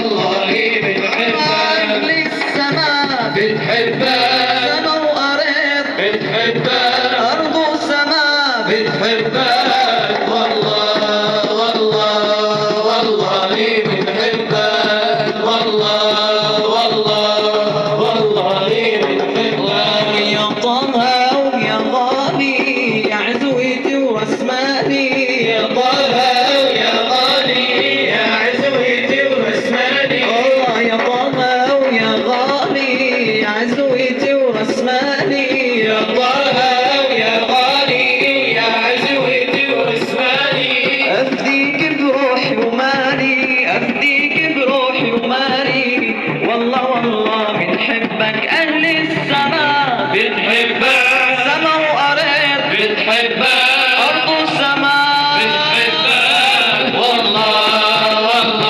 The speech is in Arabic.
والله بنحبك للسماء بنحبك سما وأرض بنحبك أرض وسماء بنحبك والله والله والله بنحبك والله والله والله بنحبك يا طه ويا غالي يا عزوتي ورسماني يا طه ويا غالي يا عزوتي ورسماني يا طه ويا غالي يا عزوتي ورسماني يا طه ويا غالي يا عزوتي ورسماني أفديك بروحي ومالي أفديك بروحي ومالي والله والله بنحبك